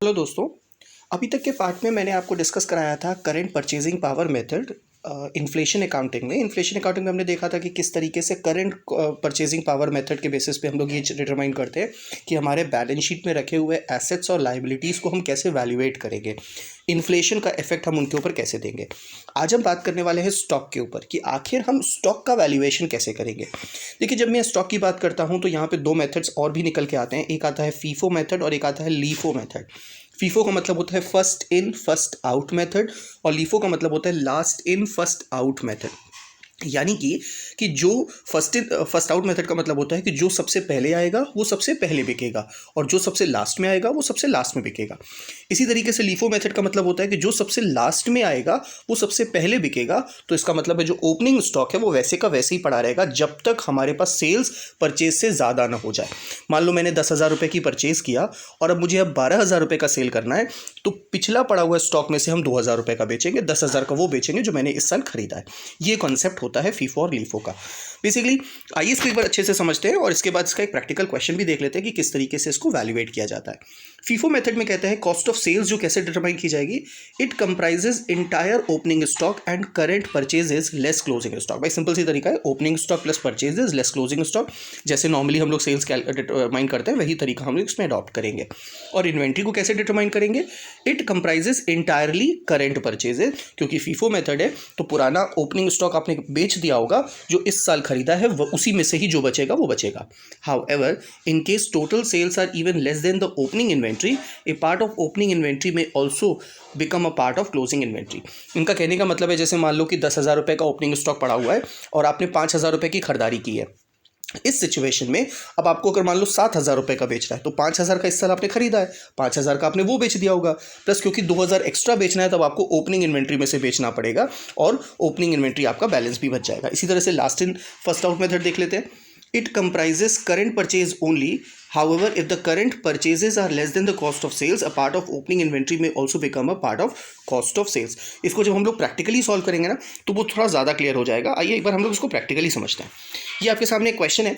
Hello दोस्तों। अभी तक के पार्ट में मैंने आपको डिस्कस कराया था current purchasing power method inflation accounting में। हमने देखा था कि किस तरीके से करंट परचेजिंग पावर मेथड के बेसिस पे हम लोग ये डिटरमाइन करते हैं कि हमारे बैलेंस शीट में रखे हुए एसेट्स और लाइबिलिटीज़ को हम कैसे वैल्यूएट करेंगे, इन्फ्लेशन का इफेक्ट हम उनके ऊपर कैसे देंगे। आज हम बात करने वाले हैं स्टॉक के ऊपर कि आखिर हम स्टॉक का वैल्यूएशन कैसे करेंगे। देखिए, जब मैं स्टॉक की बात करता हूँ तो यहाँ पे दो मेथड्स और भी निकल के आते हैं। एक आता है फीफो मेथड और एक आता है लीफो मेथड। फीफो का मतलब होता है first in first out method और लीफो का मतलब होता है last in first out method. यानी कि जो first in first out method का मतलब होता है कि जो सबसे पहले आएगा वो सबसे पहले बिकेगा और जो सबसे लास्ट में आएगा वो सबसे लास्ट में बिकेगा। इसी तरीके से लीफो मेथड का मतलब होता है कि जो सबसे लास्ट में आएगा वो सबसे पहले बिकेगा। तो इसका मतलब है जो ओपनिंग स्टॉक है वो वैसे का वैसे ही पड़ा रहेगा जब तक हमारे पास सेल्स परचेज से ज़्यादा ना हो जाए। मान लो मैंने 10,000 रुपये की परचेज़ किया और अब मुझे अब 12,000 रुपये का सेल करना है, तो पिछला पड़ा हुआ स्टॉक में से हम 2,000 रुपये का बेचेंगे, 10,000 का वो बेचेंगे जो मैंने इस साल खरीदा है। ये कॉन्सेप्ट होता है फीफो और लीफो का। बेसिकली आइए इसको एक बार अच्छे से समझते हैं और इसके बाद इसका एक प्रैक्टिकल क्वेश्चन भी देख लेते हैं कि किस तरीके से इसको वैल्यूएट किया जाता है। फीफो मेथड में कहते हैं कॉस्ट ऑफ सेल्स जो कैसे डिटरमाइन की जाएगी, it comprises entire opening stock and current purchases less closing stock. भाई सिंपल सी तरीका है, opening stock plus purchases less closing stock. जैसे नॉर्मली हम लोग सेल्स डिटरमाइन करते हैं वही तरीका हम लोग इसमें अडॉप्ट करेंगे। और इन्वेंट्री को कैसे डिटरमाइन करेंगे, it comprises entirely current purchases, क्योंकि फीफो मेथड है तो पुराना ओपनिंग स्टॉक आपने बेच दिया होगा, जो इस साल खरीदा है उसी में से ही जो बचेगा वो बचेगा। However, in case total sales are even less than the opening inventory, a part of opening inventory में also become a part of closing inventory. इनका कहने का मतलब है जैसे मान लो कि 10,000 रुपये का ओपनिंग स्टॉक पड़ा हुआ है और आपने 5,000 रुपये की खरीदारी की है। इस सिचुएशन में अब आपको अगर मान लो 7,000 रुपये का बेच रहा है तो 5,000 का इस साल आपने खरीदा है, 5,000 का आपने वो बेच दिया होगा, प्लस क्योंकि 2,000 एक्स्ट्रा बेचना है तब आपको ओपनिंग इन्वेंट्री में से बेचना पड़ेगा और ओपनिंग इन्वेंट्री आपका बैलेंस भी बच जाएगा। इसी तरह से last in first out method देख लेते हैं। It comprises current purchase only, however if the current purchases are less than the cost of sales, a part of opening inventory may also become a part of cost of sales। इसको जब हम लोग practically solve करेंगे ना तो वो थोड़ा ज़्यादा क्लियर हो जाएगा। आइए एक बार हम लोग इसको प्रैक्टिकली समझते हैं। ये आपके सामने एक क्वेश्चन है,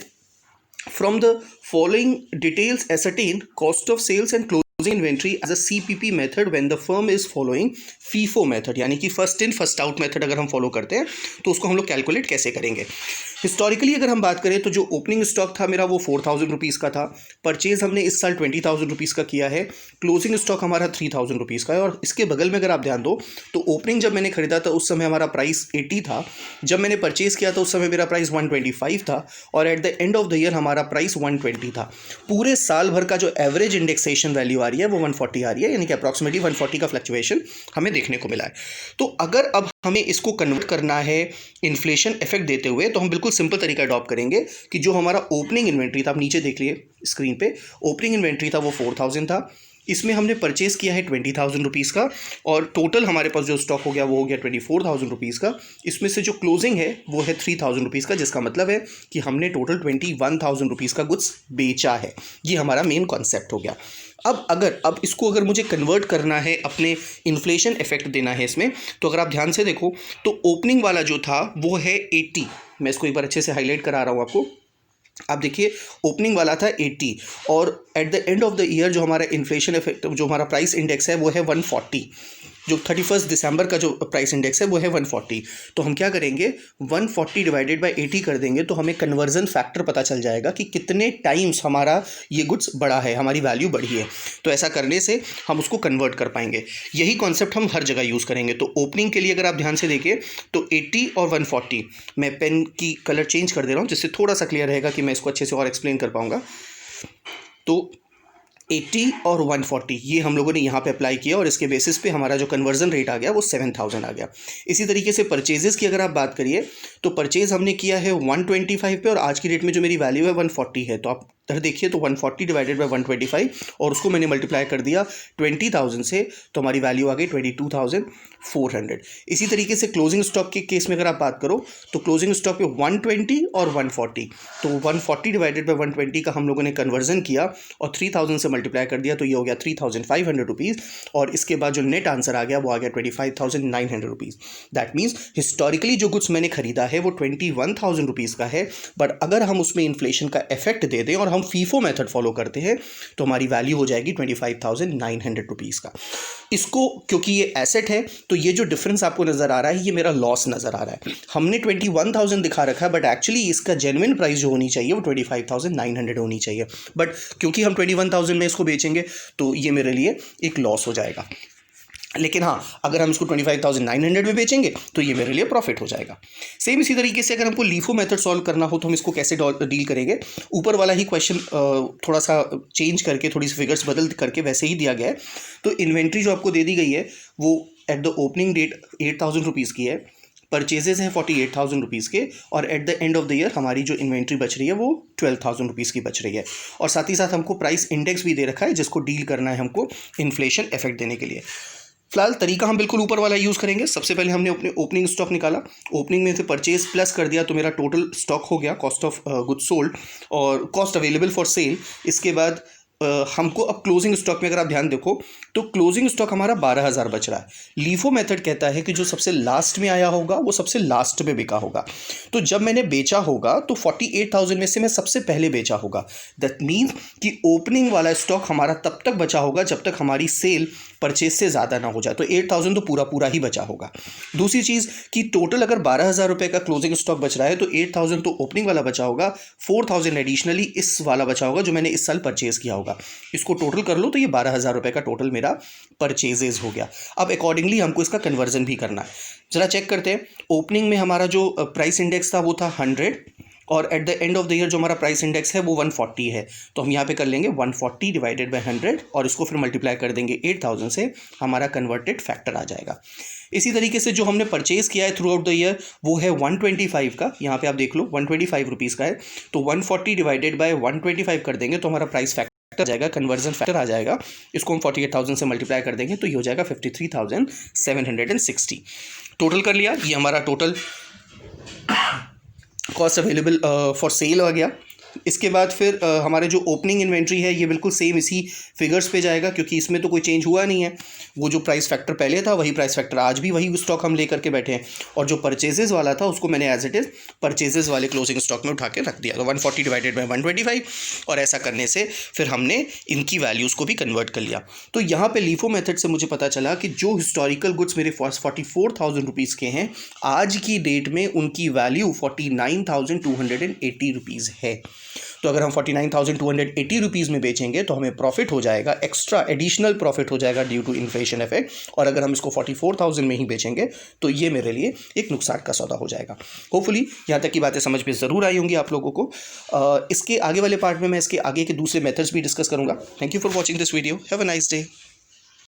from the following details ascertain cost of sales and closing inventory as a CPP method when the firm is following FIFO method। यानी कि first in first out method अगर हम फॉलो करते हैं तो उसको हम लोग कैलकुलेट कैसे करेंगे। हिस्टोरिकली अगर हम बात करें तो जो ओपनिंग स्टॉक था मेरा वो 4,000 रुपीज़ का था, परचेज हमने इस साल 20,000 रुपीज़ का किया है, क्लोजिंग स्टॉक हमारा 3,000 रुपीज़ का है। और इसके बगल में अगर आप ध्यान दो तो ओपनिंग जब मैंने खरीदा था उस समय हमारा प्राइस 80 था, जब मैंने परचेज़ किया था उस समय मेरा प्राइस 125 था और at the end of the year हमारा प्राइस 120 था। पूरे साल भर का जो एवरेज इंडेक्सेशन वैल्यू आ रही है वो 140 आ रही है, यानी कि अप्रॉक्सीमेटली 140 का फ्लक्चुएशन हमें देखने को मिला है। तो अगर अब हमें इसको कन्वर्ट करना है इन्फ्लेशन इफेक्ट देते हुए तो हम बिल्कुल सिंपल तरीका अडॉप्ट करेंगे कि जो हमारा ओपनिंग इन्वेंट्री था, आप नीचे देख लिए स्क्रीन पे, ओपनिंग इन्वेंट्री था वो 4,000 था, इसमें हमने परचेज किया है 20,000 रुपीज़ का और टोटल हमारे पास जो स्टॉक हो गया वो हो गया 24,000 रुपीज़ का। इसमें से जो क्लोजिंग है वो है 3,000 रुपीज़ का, जिसका मतलब है कि हमने टोटल 21,000 रुपीज़ का गुड्स बेचा है। ये हमारा मेन कॉन्सेप्ट हो गया। अब इसको अगर मुझे कन्वर्ट करना है, अपने इन्फ्लेशन इफेक्ट देना है इसमें, तो अगर आप ध्यान से देखो तो ओपनिंग वाला जो था वो है 80। मैं इसको एक बार अच्छे से हाईलाइट करा रहा हूँ आपको। आप देखिए ओपनिंग वाला था 80 और at the end of the year जो हमारा इन्फ्लेशन इफेक्ट, जो हमारा प्राइस इंडेक्स है वो है 140। जो 31 दिसंबर का जो प्राइस इंडेक्स है वो है 140। तो हम क्या करेंगे, 140 डिवाइडेड बाय 80 कर देंगे तो हमें कन्वर्जन फैक्टर पता चल जाएगा कि कितने टाइम्स हमारा ये गुड्स बढ़ा है, हमारी वैल्यू बढ़ी है। तो ऐसा करने से हम उसको कन्वर्ट कर पाएंगे। यही कॉन्सेप्ट हम हर जगह यूज़ करेंगे। तो ओपनिंग के लिए अगर आप ध्यान से देखिए तो 80 और 140, मैं पेन की कलर चेंज कर दे रहा हूँ जिससे थोड़ा सा क्लियर रहेगा कि मैं इसको अच्छे से और एक्सप्लेन कर पाऊँगा। तो 80 और 140 ये हम लोगों ने यहाँ पे अप्लाई किया और इसके बेसिस पे हमारा जो कन्वर्जन रेट आ गया वो 7,000 आ गया। इसी तरीके से परचेजेस की अगर आप बात करिए तो परचेज हमने किया है 125 पे और आज की डेट में जो मेरी वैल्यू है 140 है। तो आप इधर देखिए तो 140 डिवाइडेड बाय 125 और उसको मैंने मल्टीप्लाई कर दिया 20,000 से, तो हमारी वैल्यू आ गई 22,400। इसी तरीके से क्लोजिंग स्टॉक के केस में अगर आप बात करो तो क्लोजिंग स्टॉक पे 120 और 140, तो 140 डिवाइडेड बाय 120 का हम लोगों ने कन्वर्जन किया और 3,000 से मल्टीप्लाई कर दिया तो ये हो गया 3,500 रुपीज़ और इसके बाद जो नेट आंसर आ गया वो आ गया 25,900 रुपीज़। दैट मीन्स हिस्टोरिकली जो गुड्स मैंने खरीदा है वो 21,000 रुपीज़ का है, बट अगर हम उसमें इन्फ्लेशन का इफेक्ट दे दें और हम फीफो मेथड फॉलो करते हैं तो हमारी वैल्यू हो जाएगी 25,900 रुपीज़ का। इसको क्योंकि ये एसेट है तो ये जो डिफरेंस आपको नज़र आ रहा है ये मेरा लॉस नज़र आ रहा है। हमने 21,000 दिखा रखा है बट एक्चुअली इसका जेन्युइन प्राइस जो होनी चाहिए वो 25,900 होनी चाहिए, बट क्योंकि हम 21,000 में इसको बेचेंगे तो ये मेरे लिए एक लॉस हो जाएगा। लेकिन हाँ, अगर हम इसको 25,900 में बेचेंगे तो ये मेरे लिए प्रॉफिट हो जाएगा। सेम इसी तरीके से अगर हमको लीफो मेथड सॉल्व करना हो तो हम इसको कैसे डील करेंगे, ऊपर वाला ही क्वेश्चन थोड़ा सा चेंज करके थोड़ी सी फिगर्स बदल करके वैसे ही दिया गया है। तो इन्वेंट्री जो आपको दे दी गई है वो at the opening date 8,000 rupees की है, परचेजेस हैं 48,000 रुपीज़ के, और at the end of the year हमारी जो इन्वेंट्री बच रही है वो 12,000 रुपीज़ की बच रही है। और साथ ही साथ हमको प्राइस इंडेक्स भी दे रखा है जिसको डील करना है हमको इन्फ्लेशन इफेक्ट देने के लिए। फिलहाल तरीका हम बिल्कुल ऊपर वाला यूज़ करेंगे। सबसे पहले हमने अपने ओपनिंग स्टॉक निकाला, ओपनिंग में से परचेज प्लस कर दिया तो मेरा टोटल स्टॉक हो गया कॉस्ट ऑफ गुड्स सोल्ड और कॉस्ट अवेलेबल फॉर सेल। इसके बाद हमको अब क्लोजिंग स्टॉक में अगर आप ध्यान देखो तो क्लोजिंग स्टॉक हमारा 12,000 बच रहा है। लीफो मेथड कहता है कि जो सबसे लास्ट में आया होगा वो सबसे लास्ट में बिका होगा। तो जब मैंने बेचा होगा तो 48,000 में से मैं सबसे पहले बेचा होगा। दैट मीन्स कि ओपनिंग वाला स्टॉक हमारा तब तक बचा होगा जब तक हमारी सेल परचेज से ज़्यादा ना हो जाए, तो 8,000 तो पूरा पूरा ही बचा होगा। दूसरी चीज़ कि टोटल अगर 12,000 रुपये का क्लोजिंग स्टॉक बच रहा है तो 8,000 तो ओपनिंग वाला बचा होगा, 4,000 एडिशनली इस वाला बचा होगा जो मैंने इस साल परचेज़ किया होगा। इसको टोटल कर लो तो ये 12,000 रुपये का टोटल मेरा परचेजेज हो गया। अब अकॉर्डिंगली हमको इसका कन्वर्जन भी करना है। ज़रा चेक करते हैं। ओपनिंग में हमारा जो प्राइस इंडेक्स था वो था 100 और at the end of the year जो हमारा प्राइस इंडेक्स है वो 140 है। तो हम यहाँ पे कर लेंगे 140 डिवाइडेड बाय 100 और इसको फिर मल्टीप्लाई कर देंगे 8,000 से, हमारा कन्वर्टेड फैक्टर आ जाएगा। इसी तरीके से जो हमने परचेज़ किया है थ्रू आउट द ईयर वो है 125 का, यहाँ पे आप देख लो 125 रुपीज़ का है। तो 140 डिवाइडेड बाय 125 कर देंगे तो हमारा प्राइस फैक्टर आ जाएगा, कन्वर्जन फैक्टर आ जाएगा। इसको हम 48,000 से मल्टीप्लाई कर देंगे तो ये हो जाएगा 53,760। टोटल कर लिया, ये हमारा total cost available for sale आ गया। इसके बाद फिर हमारे जो ओपनिंग इन्वेंट्री है ये बिल्कुल सेम इसी फिगर्स पे जाएगा क्योंकि इसमें तो कोई चेंज हुआ नहीं है। वो जो प्राइस फैक्टर पहले था वही प्राइस फैक्टर आज भी वही स्टॉक हम लेकर के बैठे हैं, और जो परचेजेस वाला था उसको मैंने एज इट इज़ परचेजेस वाले क्लोजिंग स्टॉक में उठा के रख दिया। तो 140 डिवाइडेड बाई 125, और ऐसा करने से फिर हमने इनकी वैल्यूज़ को भी कन्वर्ट कर लिया। तो यहाँ पे लीफो मेथड से मुझे पता चला कि जो हिस्टोरिकल गुड्स मेरे 44,000 रुपीज़ के हैं आज की डेट में उनकी वैल्यू 49,280 रुपीज़ है। तो अगर हम 49,280 रुपीज़ में बेचेंगे तो हमें प्रॉफिट हो जाएगा, एक्स्ट्रा एडिशनल प्रॉफिट हो जाएगा ड्यू टू इन्फ्लेशन इफेक्ट। और अगर हम इसको 44,000 में ही बेचेंगे तो ये मेरे लिए एक नुकसान का सौदा हो जाएगा। होपफुली यहाँ तक की बातें समझ में ज़रूर आई होंगी आप लोगों को। इसके आगे वाले पार्ट में मैं इसके आगे के दूसरे मेथड्स भी डिस्कस करूँगा। Thank you for watching this video. Have a nice day.